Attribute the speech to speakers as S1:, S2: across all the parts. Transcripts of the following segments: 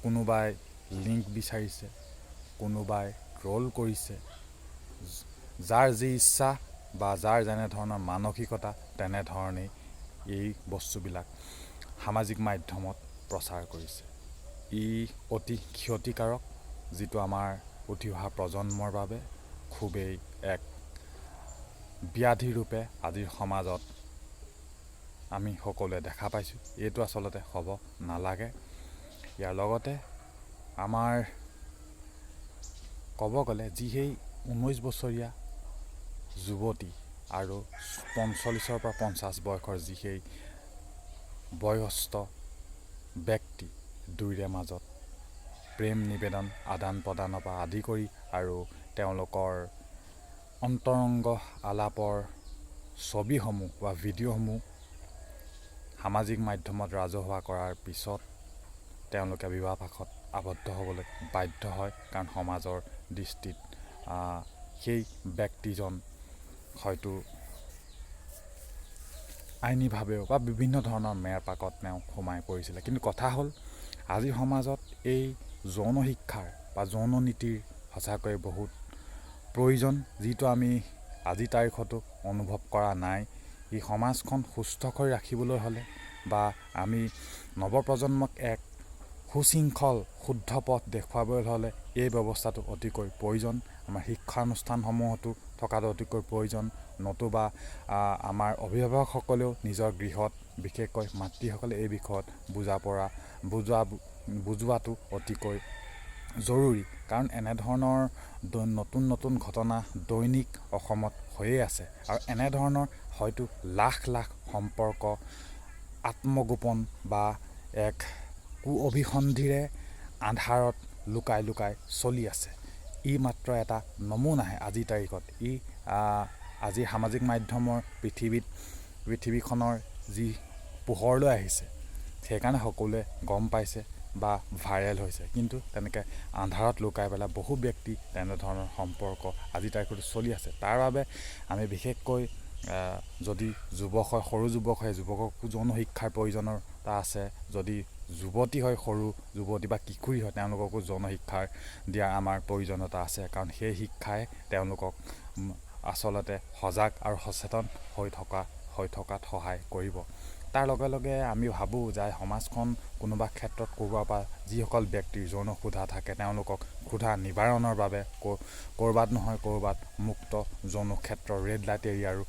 S1: কোনোবাই লিংক বিচাৰিছে, কোনোবাই ট্ৰল কৰিছে। যাৰ যি ইচ্ছা বা যাৰ যেনে ধৰণৰ মানসিকতা তেনেধৰণেই এই বস্তুবিলাক সামাজিক মাধ্যমত প্ৰচাৰ কৰিছে। ই অতি ক্ষতিকাৰক, যিটো আমাৰ উঠি অহা প্ৰজন্মৰ বাবে খুবেই এক ব্যাধিৰূপে আজিৰ সমাজত আমি সকলোৱে দেখা পাইছোঁ। এইটো আচলতে হ'ব নালাগে। ইয়াৰ লগতে আমাৰ ক'ব গ'লে যি সেই 19 বছৰীয়া যুৱতী আৰু 45 পৰা 50 বয়সৰ যি সেই বয়সস্থ ব্যক্তি, দুয়োৰে মাজত প্ৰেম নিবেদন আদান প্ৰদানৰ পৰা আদি কৰি আৰু তেওঁলোকৰ অন্তৰংগ আলাপৰ ছবিসমূহ বা ভিডিঅ'সমূহ সামাজিক মাধ্যমত ৰাজহুৱা কৰাৰ পিছত তেওঁলোকে বিবাহপাশত আবদ্ধ হ'বলৈ বাধ্য হয়। কাৰণ সমাজৰ দৃষ্টিত সেই ব্যক্তিজন হয়তো আইনীভাৱেও বা বিভিন্ন ধৰণৰ মেৰপাকত তেওঁ সোমাই পৰিছিলে। কিন্তু কথা হ'ল, আজিৰ সমাজত এই যৌন শিক্ষাৰ বা যৌন নীতিৰ সঁচাকৈ বহুত প্ৰয়োজন, যিটো আমি আজিৰ তাৰিখতো অনুভৱ কৰা নাই। এই সমাজখন সুস্থ কৰি ৰাখিবলৈ হ'লে বা আমি নৱপ্ৰজন্মক এক সুশৃংখল শুদ্ধ পথ দেখুৱাবলৈ হ'লে এই ব্যৱস্থাটো অতিকৈ প্ৰয়োজন। আমাৰ শিক্ষানুষ্ঠানসমূহতো থকাটো অতিকৈ প্ৰয়োজন। নতুবা আমাৰ অভিভাৱকসকলেও নিজৰ গৃহত, বিশেষকৈ মাতৃসকলে এই বিষয়ত বুজোৱাটো অতিকৈ জৰুৰী। কাৰণ এনেধৰণৰ নতুন নতুন ঘটনা দৈনিক অসমত হৈয়ে আছে আৰু এনেধৰণৰ হয়তো লাখ লাখ সম্পৰ্ক আত্মগোপন বা এক অভিসন্ধিৰে আন্ধাৰত লুকাই লুকাই চলি আছে। ই মাত্ৰ এটা নমুনাহে আজিৰ তাৰিখত। ই আজি সামাজিক মাধ্যমৰ পৃথিৱীখনৰ যি পোহৰলৈ আহিছে, সেইকাৰণে সকলোৱে গম পাইছে বা ভাইৰেল হৈছে। কিন্তু তেনেকৈ আন্ধাৰত লুকাই পেলাই বহু ব্যক্তি তেনেধৰণৰ সম্পৰ্ক আজিৰ তাৰিখতো চলি আছে। তাৰ বাবে আমি বিশেষকৈ যদি যুৱক হয়, সৰু যুৱক হয়, যুৱককো যৌন শিক্ষাৰ প্ৰয়োজনীয়তা আছে। যদি যুৱতী হয়, সৰু যুৱতী বা কিশোৰী হয়, তেওঁলোককো যৌন শিক্ষাৰ দিয়াৰ আমাৰ প্ৰয়োজনীয়তা আছে। কাৰণ সেই শিক্ষাই তেওঁলোকক আচলতে সজাগ আৰু সচেতন হৈ থকাত সহায় কৰিব। তাৰ লগে লগে আমি ভাবোঁ যে সমাজখন কোনোবা ক্ষেত্ৰত ক'ৰবাৰ পৰা যিসকল ব্যক্তিৰ যৌন ক্ষুধা থাকে, তেওঁলোকক ক্ষুধা নিবাৰণৰ বাবে ক'ৰবাত নহয় ক'ৰবাত মুক্ত যৌন ক্ষেত্ৰৰ ৰেড লাইট এৰিয়াৰো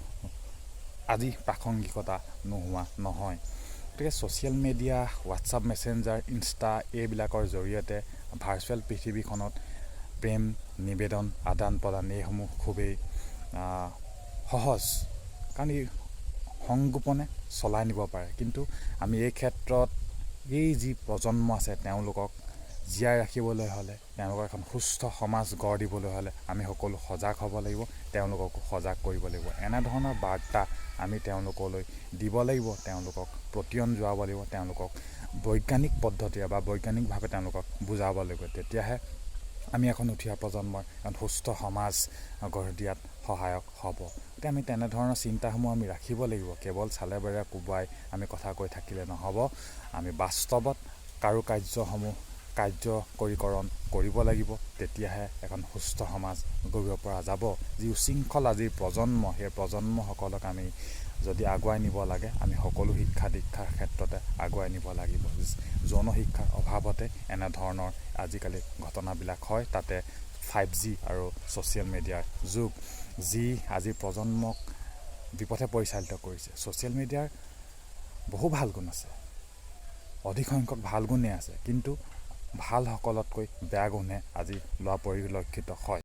S1: আজি প্ৰাসংগিকতা নোহোৱা নহয়। গতিকে social media, WhatsApp, messenger, Insta এইবিলাকৰ জৰিয়তে ভাৰ্চুৱেল পৃথিৱীখনত প্ৰেম নিবেদন আদান প্ৰদান এইসমূহ খুবেই সহজ, কাৰণ ই সংগোপনে চলাই নিব পাৰে। কিন্তু আমি এই ক্ষেত্ৰত এই যি প্ৰজন্ম আছে তেওঁলোকক জীয়াই ৰাখিবলৈ হ'লে, তেওঁলোকৰ এখন সুস্থ সমাজ গঢ় দিবলৈ হ'লে আমি সকলো সজাগ হ'ব লাগিব, তেওঁলোককো সজাগ কৰিব লাগিব। এনেধৰণৰ বাৰ্তা আমি তেওঁলোকলৈ দিব লাগিব, তেওঁলোকক প্ৰতিয়ন যোৱাব লাগিব, তেওঁলোকক বৈজ্ঞানিক পদ্ধতিৰে বা বৈজ্ঞানিকভাৱে তেওঁলোকক বুজাব লাগিব। তেতিয়াহে আমি এখন উঠি অহা প্ৰজন্মৰ এখন সুস্থ সমাজ গঢ় দিয়াত সহায়ক হ'ব। গতিকে আমি তেনেধৰণৰ চিন্তাসমূহ আমি ৰাখিব লাগিব। কেৱল চালে বেৰে কোবাই আমি কথা কৈ থাকিলে নহ'ব। আমি বাস্তৱত কাৰ্যকৰীকৰণ কৰিব লাগিব। তেতিয়াহে এখন সুস্থ সমাজ গঢ়িব পৰা যাব। যি উশৃংখল আজিৰ প্ৰজন্ম, সেই প্ৰজন্মসকলক আমি যদি আগুৱাই নিব লাগে, আমি সকলো শিক্ষা দীক্ষাৰ ক্ষেত্ৰতে আগুৱাই নিব লাগিব। যৌন শিক্ষাৰ অভাৱতে এনেধৰণৰ আজিকালি ঘটনাবিলাক হয়। তাতে 5G আৰু ছ'চিয়েল মিডিয়াৰ যুগ, যি আজিৰ প্ৰজন্মক বিপথে পৰিচালিত কৰিছে। ছ'চিয়েল মিডিয়াৰ বহু ভাল গুণ আছে, অধিক সংখ্যক ভাল গুণেই আছে, কিন্তু ভালসকলতকৈ বেয়া গুণে আজি লোৱা পৰিলক্ষিত হয়।